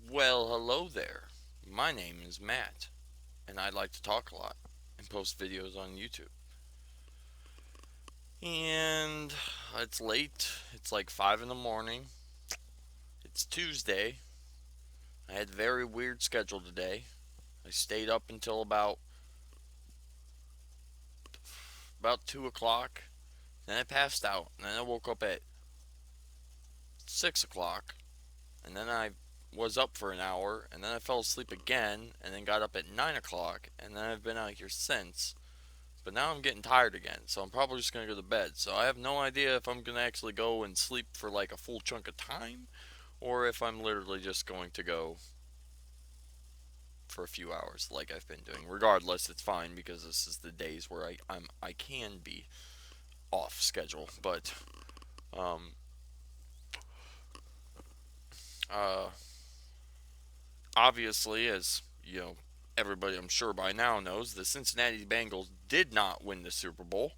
Well, hello there. My name is Matt, and I like to talk a lot and post videos on YouTube. And it's late. It's like 5 in the morning. It's Tuesday. I had a very weird schedule today. I stayed up until about 2 o'clock. Then I passed out. And then I woke up at 6 o'clock. And then I was up for an hour. And then I fell asleep again. And then got up at 9 o'clock. And then I've been out here since. But now I'm getting tired again, so I'm probably just going to go to bed. So I have no idea if I'm going to actually go and sleep for like a full chunk of time or if I'm literally just going to go for a few hours like I've been doing. Regardless, it's fine because this is the days where I can be off schedule. But um uh obviously, as you know, everybody I'm sure by now knows, the Cincinnati Bengals did not win the Super Bowl.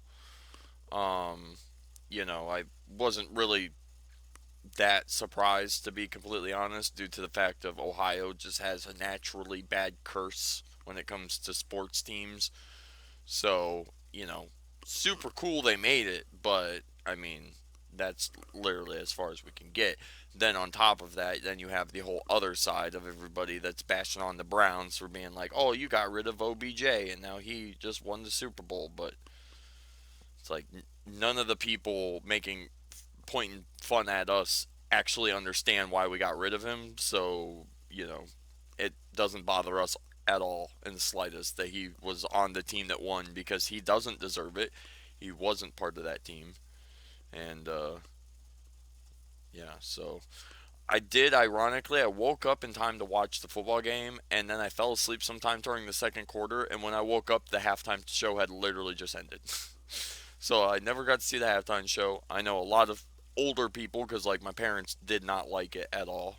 Um I wasn't really that surprised, to be completely honest, due to the fact of Ohio just has a naturally bad curse when it comes to sports teams. So, super cool they made it, but I mean, that's literally as far as we can get. Then on top of that, then you have the whole other side of everybody that's bashing on the Browns for being like, "Oh, you got rid of OBJ and now he just won the Super Bowl." But it's like none of the people making pointing fun at us actually understand why we got rid of him. So, it doesn't bother us at all in the slightest that he was on the team that won because he doesn't deserve it. He wasn't part of that team. And, yeah, so ironically, I woke up in time to watch the football game and then I fell asleep sometime during the second quarter. And when I woke up, the halftime show had literally just ended. So I never got to see the halftime show. I know a lot of older people because like my parents did not like it at all.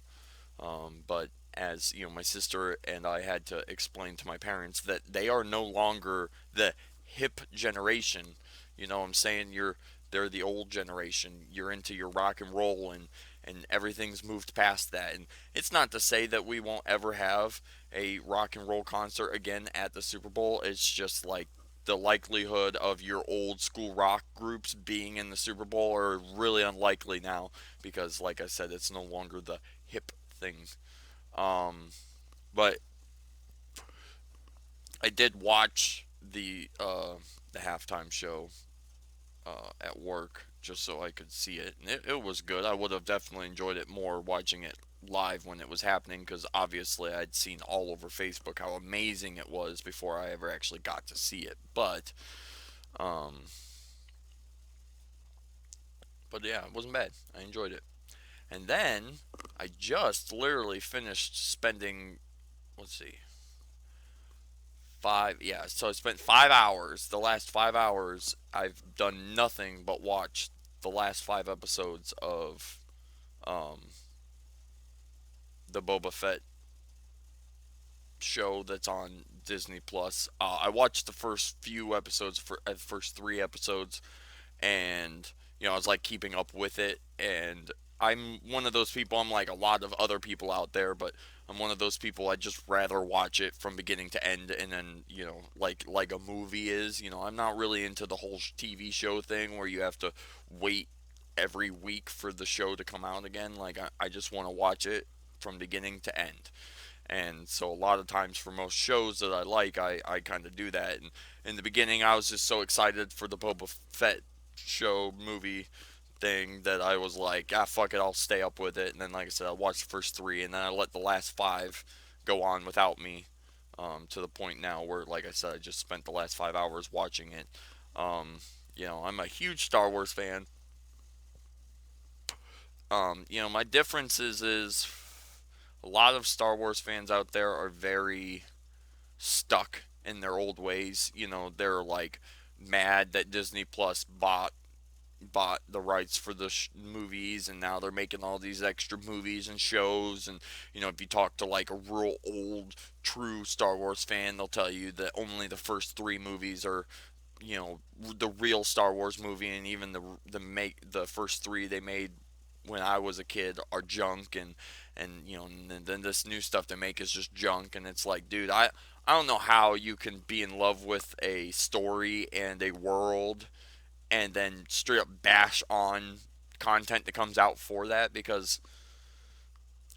But as you know, my sister and I had to explain to my parents that they are no longer the hip generation. You know what I'm saying? They're the old generation. You're into your rock and roll and everything's moved past that. And it's not to say that we won't ever have a rock and roll concert again at the Super Bowl. It's just like the likelihood of your old school rock groups being in the Super Bowl are really unlikely now because, like I said, it's no longer the hip thing. Um, but I did watch the halftime show at work just so I could see it, and it was good. I would have definitely enjoyed it more watching it live when it was happening because obviously I'd seen all over Facebook how amazing it was before I ever actually got to see it. Um, but yeah, it wasn't bad. I enjoyed it. And then I just literally finished spending, let's see, yeah, so I spent 5 hours. The last 5 hours, I've done nothing but watch the last 5 episodes of um, the Boba Fett show that's on Disney Plus. I watched the first few episodes, first 3 episodes, and I was like keeping up with it. And I'm one of those people. I'm like a lot of other people out there, but I'm one of those people. I just rather watch it from beginning to end, and then like a movie is. I'm not really into the whole TV show thing where you have to wait every week for the show to come out again. Like I just want to watch it from beginning to end. And so a lot of times for most shows that I like, I kind of do that. And in the beginning, I was just so excited for the Boba Fett show movie thing that I was like, fuck it, I'll stay up with it. And then, like I said, I watched the first three, and then I let the last five go on without me. To the point now where, like I said, I just spent the last 5 hours watching it. Um, I'm a huge Star Wars fan. My differences is a lot of Star Wars fans out there are very stuck in their old ways. They're like mad that Disney Plus bought the rights for the movies, and now they're making all these extra movies and shows. And if you talk to like a real old true Star Wars fan, they'll tell you that only the first three movies are the real Star Wars movie, and even the first three they made when I was a kid are junk, and and then this new stuff they make is just junk, and it's like, dude, I don't know how you can be in love with a story and a world and then straight up bash on content that comes out for that, because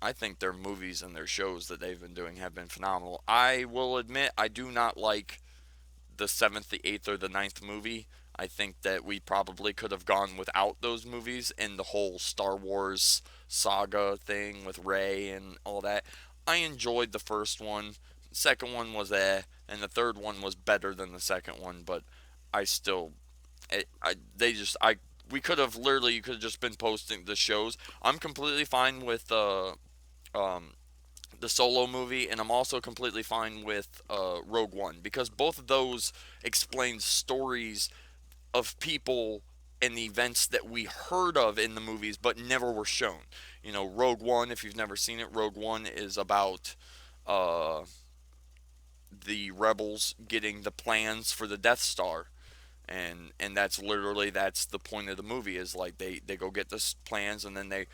I think their movies and their shows that they've been doing have been phenomenal. I will admit I do not like the seventh, the eighth, or the ninth movie. I think that we probably could have gone without those movies and the whole Star Wars saga thing with Rey and all that. I enjoyed the first one. The second one was and the third one was better than the second one, but I still, they just, we could have literally, you could have just been posting the shows. I'm completely fine with um, the Solo movie, and I'm also completely fine with Rogue One, because both of those explain stories of people and the events that we heard of in the movies but never were shown. Rogue One, if you've never seen it, Rogue One is about uh, the rebels getting the plans for the Death Star, and that's the point of the movie, is like they go get the plans, and then they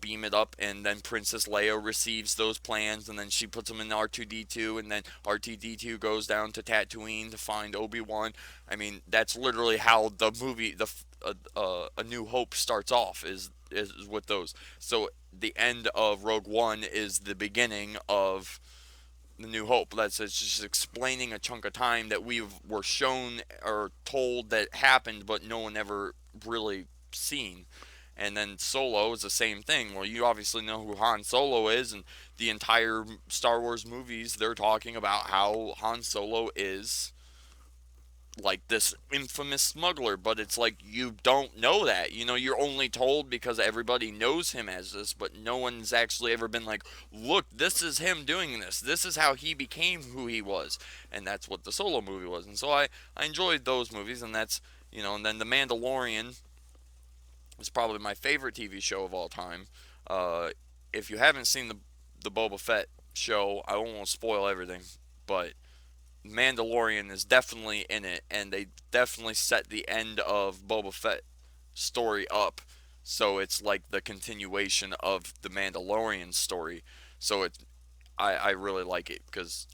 beam it up, and then Princess Leia receives those plans, and then she puts them in R2D2, and then R2D2 goes down to Tatooine to find Obi-Wan. I mean, that's literally how the movie, A New Hope, starts off, is with those. So the end of Rogue One is the beginning of the New Hope. It's just explaining a chunk of time that we were shown or told that happened, but no one ever really seen. And then Solo is the same thing. Well, you obviously know who Han Solo is, and the entire Star Wars movies, they're talking about how Han Solo is like this infamous smuggler, but it's like you don't know that. You're only told because everybody knows him as this, but no one's actually ever been like, look, this is him doing this. This is how he became who he was. And that's what the Solo movie was. And so I enjoyed those movies, and and then The Mandalorian is probably my favorite TV show of all time. Uh, if you haven't seen the Boba Fett show, I won't spoil everything, but Mandalorian is definitely in it, and they definitely set the end of Boba Fett story up, so it's like the continuation of the Mandalorian story. So I really like it, because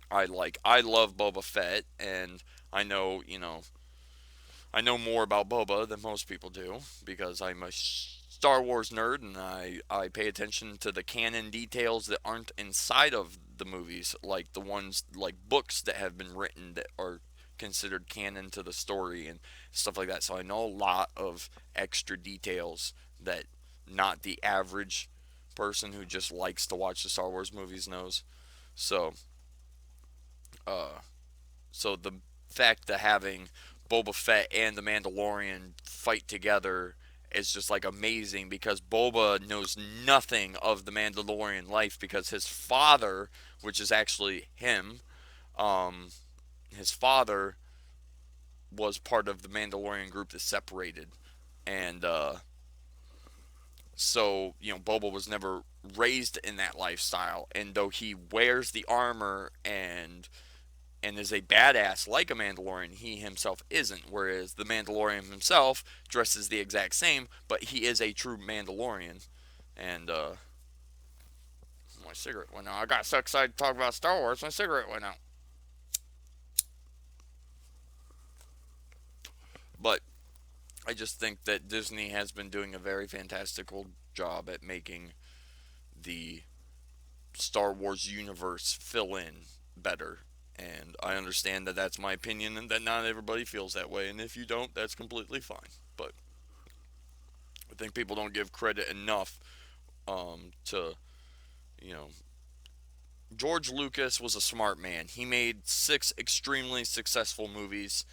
I love Boba Fett, and I know I know more about Boba than most people do, because I'm a Star Wars nerd, and I pay attention to the canon details that aren't inside of the movies, like the ones, like books that have been written that are considered canon to the story and stuff like that. So I know a lot of extra details that not the average person who just likes to watch the Star Wars movies knows. So, uh, so the fact that having Boba Fett and the Mandalorian fight together is just like amazing, because Boba knows nothing of the Mandalorian life, because his father, which is actually him, um, his father was part of the Mandalorian group that separated, and so Boba was never raised in that lifestyle, and though he wears the armor and is a badass like a Mandalorian, he himself isn't. Whereas the Mandalorian himself dresses the exact same, but he is a true Mandalorian. And my cigarette went out. I got so excited to talk about Star Wars, my cigarette went out. But I just think that Disney has been doing a very fantastical job at making the Star Wars universe fill in better. And I understand that that's my opinion, and that not everybody feels that way. And if you don't, that's completely fine. But I think people don't give credit enough to, you know, George Lucas was a smart man. He made six extremely successful movies,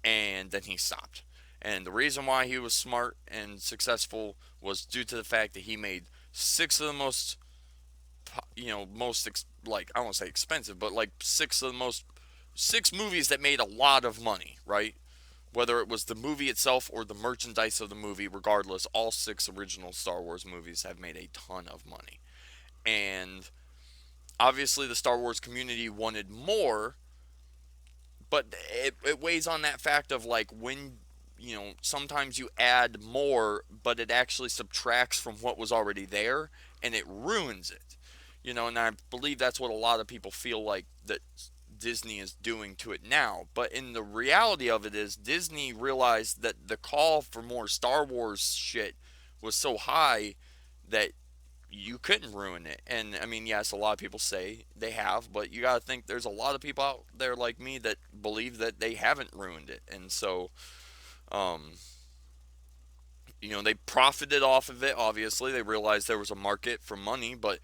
and then he stopped. And the reason why he was smart and successful was due to the fact that he made six of the most, like, I won't say expensive, but like six movies that made a lot of money, right? Whether it was the movie itself or the merchandise of the movie, regardless, all six original Star Wars movies have made a ton of money. And obviously, the Star Wars community wanted more, but it weighs on that fact of like, sometimes you add more, but it actually subtracts from what was already there, and it ruins it. And I believe that's what a lot of people feel like that Disney is doing to it now. But in the reality of it is, Disney realized that the call for more Star Wars shit was so high that you couldn't ruin it. And I mean, yes, a lot of people say they have, but you got to think there's a lot of people out there like me that believe that they haven't ruined it. And so, um, they profited off of it. Obviously, they realized there was a market for money, but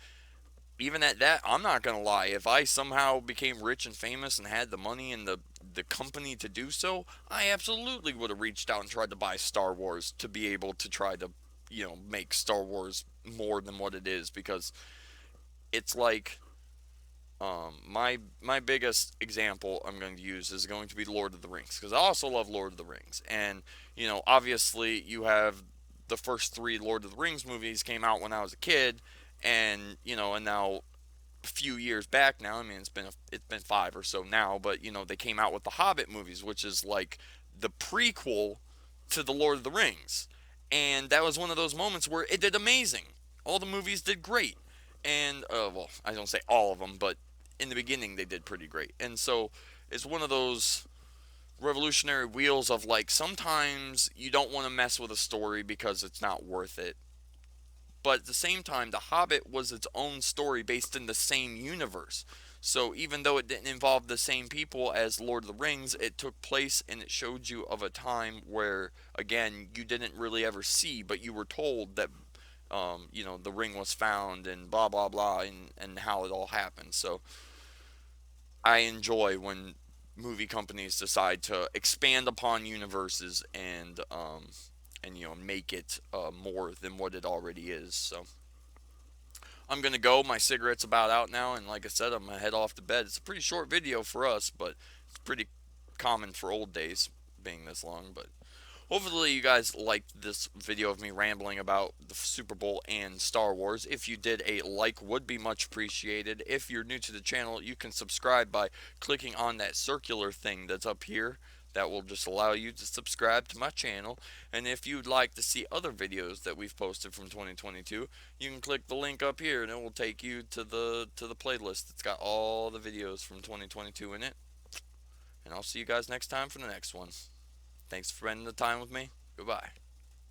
even at that, I'm not gonna lie. If I somehow became rich and famous and had the money and the company to do so, I absolutely would have reached out and tried to buy Star Wars to be able to try to, make Star Wars more than what it is, because it's like, my biggest example I'm going to use is going to be Lord of the Rings, because I also love Lord of the Rings. And obviously you have the first three Lord of the Rings movies came out when I was a kid, and and now a few years back now. I mean, it's been five or so now, but they came out with the Hobbit movies, which is like the prequel to the Lord of the Rings, and that was one of those moments where it did amazing. All the movies did great, and well, I don't say all of them, but in the beginning they did pretty great, and so it's one of those revolutionary wheels of like sometimes you don't want to mess with a story because it's not worth it, but at the same time, The Hobbit was its own story based in the same universe. So even though it didn't involve the same people as Lord of the Rings, it took place and it showed you of a time where, again, you didn't really ever see, but you were told that, the ring was found and blah blah blah, and how it all happened. So I enjoy when movie companies decide to expand upon universes and make it more than what it already is. So I'm gonna go. My cigarette's about out now, and like I said, I'm gonna head off to bed. It's a pretty short video for us, but it's pretty common for old days being this long. But hopefully you guys liked this video of me rambling about the Super Bowl and Star Wars. If you did, a like would be much appreciated. If you're new to the channel, you can subscribe by clicking on that circular thing that's up here. That will just allow you to subscribe to my channel. And if you'd like to see other videos that we've posted from 2022, you can click the link up here and it will take you to the playlist. It's got all the videos from 2022 in it. And I'll see you guys next time for the next one. Thanks for spending the time with me. Goodbye.